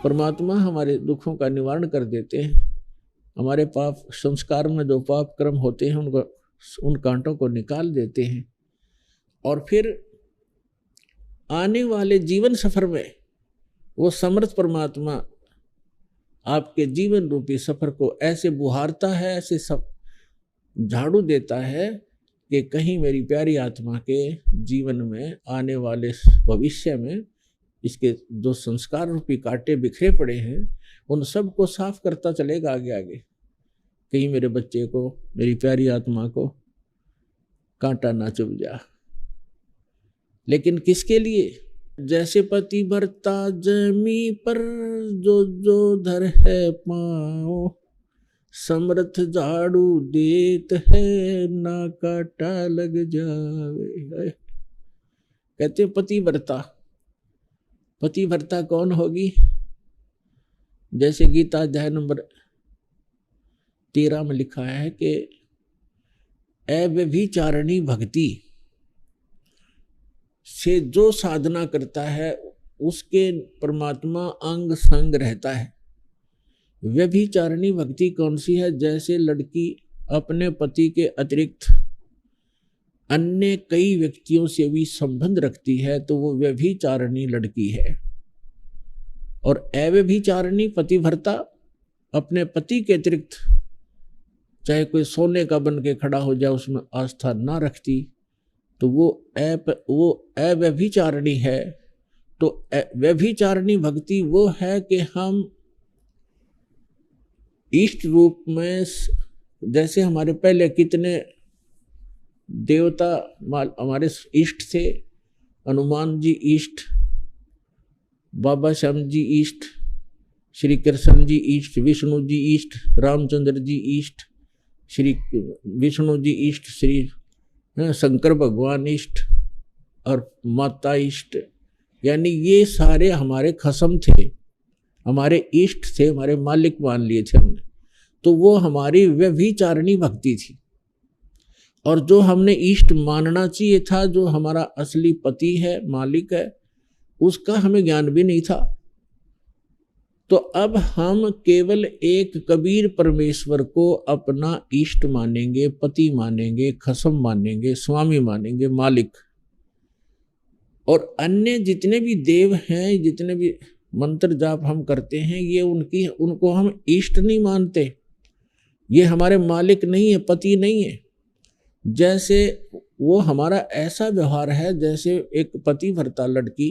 परमात्मा हमारे दुखों का निवारण कर देते हैं। हमारे पाप संस्कार में जो पाप कर्म होते हैं उनको, उन कांटों को निकाल देते हैं। और फिर आने वाले जीवन सफर में वो समर्थ परमात्मा आपके जीवन रूपी सफर को ऐसे बुहारता है, ऐसे सब झाड़ू देता है कि कहीं मेरी प्यारी आत्मा के जीवन में आने वाले भविष्य में इसके जो संस्कार रूपी कांटे बिखरे पड़े हैं उन सब को साफ करता चलेगा आगे आगे। कहीं मेरे बच्चे को, मेरी प्यारी आत्मा को कांटा ना चुभ जा। लेकिन किसके लिए? जैसे पति भरता जमी पर जो जो धर है पाँव, समर्थ झाड़ू देत है ना कांटा लग जावे। कहते पति भरता। पति भरता कौन होगी? जैसे गीता अध्याय नंबर 13 में लिखा है कि अव्यभिचारिणी भक्ति से जो साधना करता है उसके परमात्मा अंग संग रहता है। व्यभिचारिणी भक्ति कौन सी है? जैसे लड़की अपने पति के अतिरिक्त अन्य कई व्यक्तियों से भी संबंध रखती है तो वो व्यभिचारिणी लड़की है। और अव्यभिचारिणी पतिव्रता अपने पति के अतिरिक्त चाहे कोई सोने का बन के खड़ा हो जाए उसमें आस्था ना रखती तो वो अव्यभिचारिणी है। तो व्यभिचारिणी भक्ति वो है कि हम इष्ट रूप में, जैसे हमारे पहले कितने देवता हमारे इष्ट थे, हनुमान जी इष्ट, बाबा श्याम जी इष्ट, श्री कृष्ण जी इष्ट, विष्णु जी इष्ट, रामचंद्र जी इष्ट, श्री विष्णु जी इष्ट, श्री शंकर भगवान इष्ट और माता इष्ट, यानी ये सारे हमारे खसम थे, हमारे इष्ट थे, हमारे मालिक मान लिए थे हमने। तो वो हमारी व्यभिचारिणी भक्ति थी। और जो हमने इष्ट मानना चाहिए था, जो हमारा असली पति है, मालिक है, उसका हमें ज्ञान भी नहीं था। तो अब हम केवल एक कबीर परमेश्वर को अपना इष्ट मानेंगे, पति मानेंगे, खसम मानेंगे, स्वामी मानेंगे, मालिक। और अन्य जितने भी देव हैं, जितने भी मंत्र जाप हम करते हैं, ये उनको हम इष्ट नहीं मानते। ये हमारे मालिक नहीं है, पति नहीं है। जैसे वो हमारा ऐसा व्यवहार है जैसे एक पतिव्रता लड़की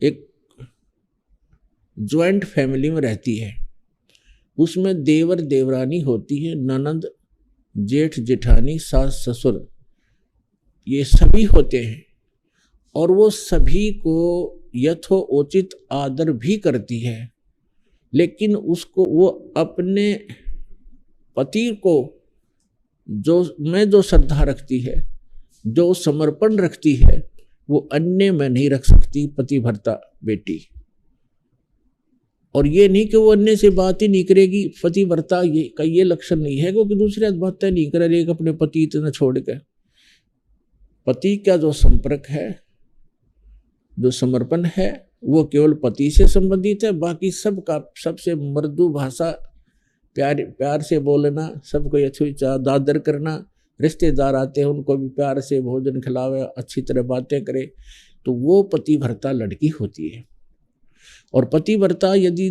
एक ज्वाइंट फैमिली में रहती है, उसमें देवर देवरानी होती है, ननंद जेठ जेठानी सास ससुर, ये सभी होते हैं। और वो सभी को यथोचित आदर भी करती है, लेकिन उसको वो अपने पति को जो श्रद्धा रखती है, जो समर्पण रखती है, वो अन्य में नहीं रख सकती पतिव्रता बेटी। और ये नहीं कि वो अन्य से बात ही नहीं करेगी, पतिव्रता का ये लक्षण नहीं है क्योंकि दूसरे बातें नहीं करेगी अपने पति इतना छोड़ के। पति का जो संपर्क है, जो समर्पण है, वो केवल पति से संबंधित है। बाकी सबका सबसे मृदु भाषा, प्यार से बोलना, सबको यथोचित आदर करना, रिश्तेदार आते हैं उनको भी प्यार से भोजन खिलावे, अच्छी तरह बातें करे, तो वो पतिव्रता लड़की होती है। और पतिव्रता यदि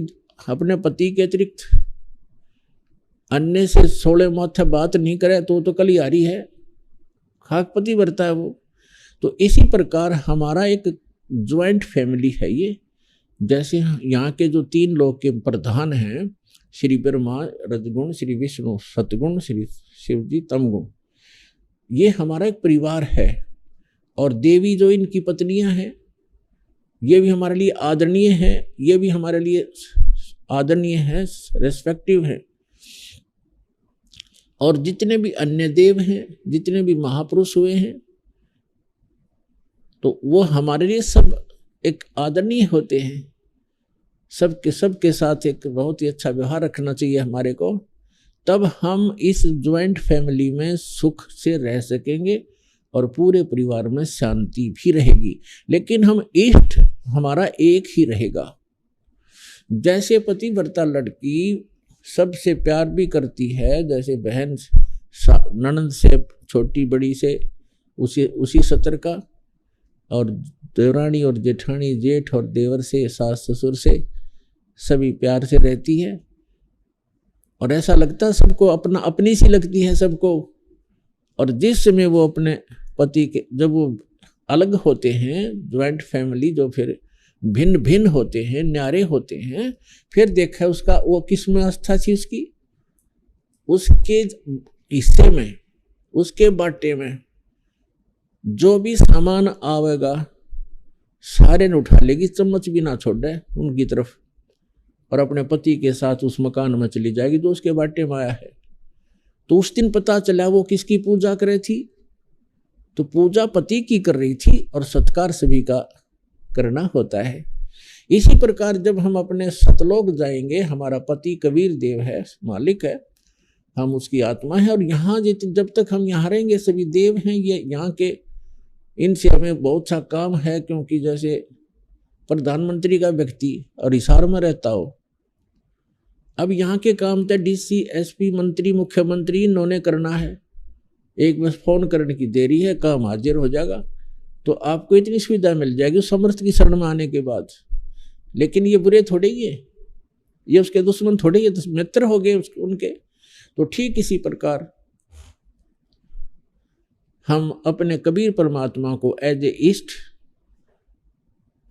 अपने पति के अतिरिक्त अन्य से 16 माथे बात नहीं करे तो कलियारी है, खाक पतिव्रता है वो। तो इसी प्रकार हमारा एक ज्वाइंट फैमिली है ये। जैसे यहाँ के जो 3 लोग के प्रधान हैं, श्री ब्रह्मा रजगुण, श्री विष्णु सतगुण, श्री शिव जी तमगुण, ये हमारा एक परिवार है। और देवी जो इनकी पत्नियां हैं, ये भी हमारे लिए आदरणीय हैं, ये भी हमारे लिए आदरणीय हैं, रेस्पेक्टिव हैं। और जितने भी अन्य देव हैं, जितने भी महापुरुष हुए हैं, तो वो हमारे लिए सब एक आदरणीय होते हैं। सबके साथ एक बहुत ही अच्छा व्यवहार रखना चाहिए हमारे को, तब हम इस ज्वाइंट फैमिली में सुख से रह सकेंगे और पूरे परिवार में शांति भी रहेगी। लेकिन हम इष्ट हमारा एक ही रहेगा। जैसे पतिव्रता लड़की सबसे प्यार भी करती है, जैसे बहन ननद से, छोटी बड़ी से उसी सतर का, और देवरानी और जेठानी, जेठ और देवर से, सास ससुर से सभी प्यार से रहती है। और ऐसा लगता है सबको अपना, अपनी सी लगती है सबको। और जिस समय वो अपने पति के, जब वो अलग होते हैं, ज्वाइंट फैमिली जो फिर भिन्न भिन्न होते हैं, न्यारे होते हैं, फिर देखा उसका वो किस में आस्था थी उसकी, उसके हिस्से में, उसके बाटे में जो भी सामान आवेगा सारे ने उठा लेगी, चम्मच भी ना छोड़े उनकी तरफ, और अपने पति के साथ उस मकान में चली जाएगी जो उसके बाटे में आया है। तो उस दिन पता चला वो किसकी पूजा कर रही थी, तो पूजा पति की कर रही थी और सत्कार सभी का करना होता है। इसी प्रकार जब हम अपने सतलोक जाएंगे, हमारा पति कबीर देव है, मालिक है, हम उसकी आत्मा है, और यहाँ जब तक हम यहाँ रहेंगे सभी देव हैं, ये यहाँ के, इनसे हमें बहुत सा काम है। क्योंकि जैसे प्रधानमंत्री का व्यक्ति और हिसार में रहता हो, अब यहाँ के काम तो डीसी, एसपी, मंत्री, मुख्यमंत्री इन्होंने करना है, एक बस फोन करने की देरी है, काम हाजिर हो जाएगा। तो आपको इतनी सुविधा मिल जाएगी समर्थ की शरण में आने के बाद। लेकिन ये बुरे थोड़े ही है, ये उसके दुश्मन थोड़े ही, मित्र हो गए उनके। तो ठीक इसी प्रकार हम अपने कबीर परमात्मा को एज ए इष्ट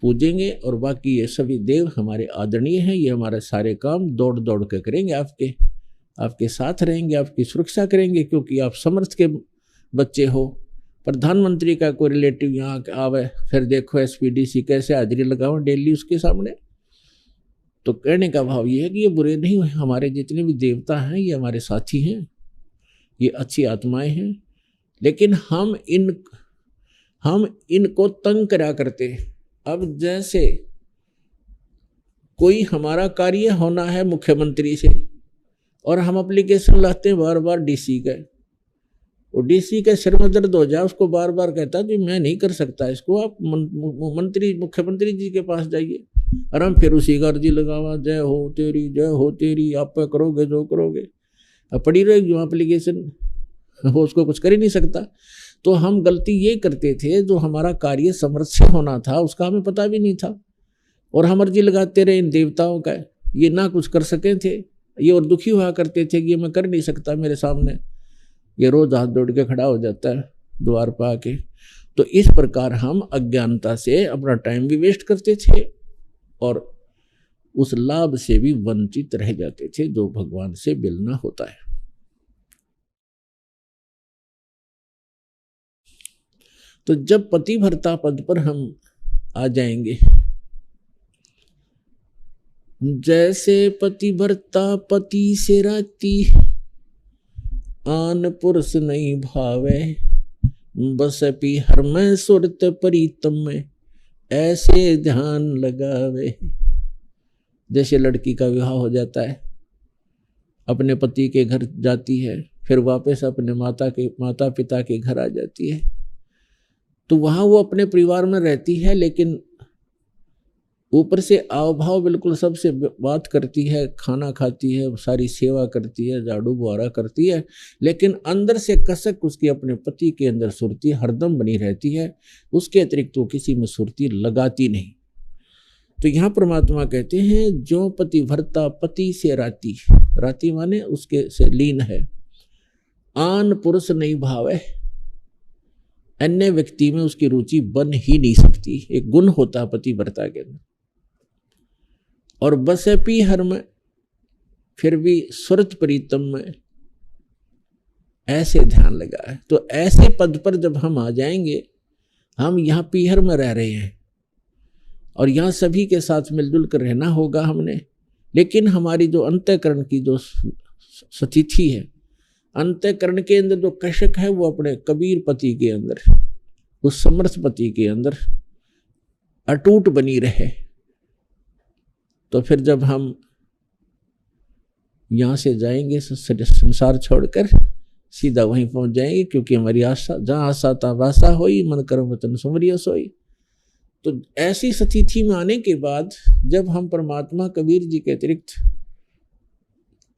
पूजेंगे, और बाकी ये सभी देव हमारे आदरणीय हैं। ये हमारे सारे काम दौड़ दौड़ के करेंगे, आपके साथ रहेंगे, आपकी सुरक्षा करेंगे, क्योंकि आप समर्थ के बच्चे हो। प्रधानमंत्री का कोई रिलेटिव यहाँ आवे, फिर देखो एसपीडीसी कैसे हाजिरी लगाओ डेली उसके सामने। तो कहने का भाव ये है कि ये बुरे नहीं हुए, हमारे जितने भी देवता हैं ये हमारे साथी हैं, ये अच्छी आत्माएं हैं। लेकिन हम इनको तंग करा करते हैं। अब जैसे कोई हमारा कार्य होना है मुख्यमंत्री से, और हम एप्लीकेशन लाते हैं बार बार डीसी का, और डीसी का सिर में दर्द हो जाए, उसको बार बार कहता है मैं नहीं कर सकता इसको, आप मुख्यमंत्री जी के पास जाइए, और हम फिर उसी का अर्जी लगावा, जय हो तेरी, आप पे करोगे जो करोगे, अब पड़ी रहेगी जो एप्लीकेशन, वो उसको कुछ कर ही नहीं सकता। तो हम गलती ये करते थे, जो हमारा कार्य समर्थ से होना था उसका हमें पता भी नहीं था, और हम अर्जी लगाते रहे इन देवताओं का, ये ना कुछ कर सके थे, ये और दुखी हुआ करते थे कि ये मैं कर नहीं सकता, मेरे सामने ये रोज हाथ जोड़ के खड़ा हो जाता है द्वार पर आके। तो इस प्रकार हम अज्ञानता से अपना टाइम भी वेस्ट करते थे, और उस लाभ से भी वंचित रह जाते थे जो भगवान से मिलना होता है। तो जब पतिव्रता पद पर हम आ जाएंगे, जैसे पतिव्रता पति से राती, आन पुरुष नहीं भावे, बस पी हर में सुरत प्रीतम में, ऐसे ध्यान लगावे। जैसे लड़की का विवाह हो जाता है, अपने पति के घर जाती है, फिर वापस अपने माता पिता के घर आ जाती है, तो वहाँ वो अपने परिवार में रहती है, लेकिन ऊपर से आव भाव बिल्कुल सबसे बात करती है, खाना खाती है, सारी सेवा करती है, झाड़ू बुहारा करती है, लेकिन अंदर से कसक उसकी अपने पति के अंदर सुरती हरदम बनी रहती है, उसके अतिरिक्त वो किसी में सुरती लगाती नहीं। तो यहाँ परमात्मा कहते हैं जो पतिव्रता पति से राती, राती माने उसके से लीन है, आन पुरुष नहीं भावे, अन्य व्यक्ति में उसकी रुचि बन ही नहीं सकती, एक गुण होता है पतिव्रता के अंदर। और बसे पी हर में, फिर भी सुरत प्रीतम में, ऐसे ध्यान लगा है। तो ऐसे पद पर जब हम आ जाएंगे, हम यहाँ पीहर में रह रहे हैं और यहाँ सभी के साथ मिलजुल कर रहना होगा हमने, लेकिन हमारी जो अंतःकरण की जो स्थिति है, अंतःकरण के अंदर जो कशक है वो अपने कबीर पति के अंदर, उस समर्थ पति के अंदर अटूट बनी रहे। तो फिर जब हम यहाँ से जाएंगे संसार छोड़कर, सीधा वहीं पहुंच जाएंगे, क्योंकि हमारी आशा जहाँ आशा था वासा होई, मन कर्म वचन सुमरिया सोई। तो ऐसी स्थिति में आने के बाद जब हम परमात्मा कबीर जी के अतिरिक्त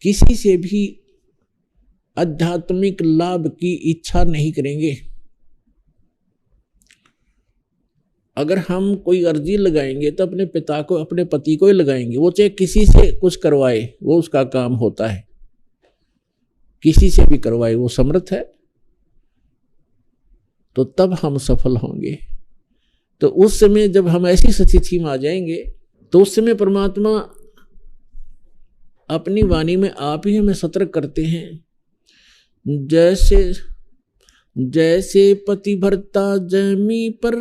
किसी से भी आध्यात्मिक लाभ की इच्छा नहीं करेंगे, अगर हम कोई अर्जी लगाएंगे तो अपने पिता को, अपने पति को ही लगाएंगे, वो चाहे किसी से कुछ करवाए, वो उसका काम होता है, किसी से भी करवाए, वो समर्थ है, तो तब हम सफल होंगे। तो उस समय जब हम ऐसी स्थिति में आ जाएंगे तो उस समय परमात्मा अपनी वाणी में आप ही हमें सतर्क करते हैं। जैसे पतिव्रता जमी पर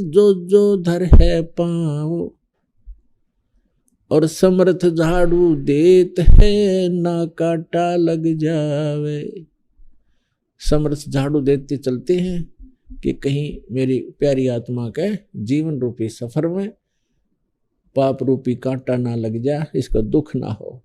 जो जो धर है पाँव, और समर्थ झाड़ू देत है ना काटा लग जावे। समर्थ झाड़ू देते चलते हैं कि कहीं मेरी प्यारी आत्मा के जीवन रूपी सफर में पाप रूपी कांटा ना लग जाए, इसका दुख ना हो।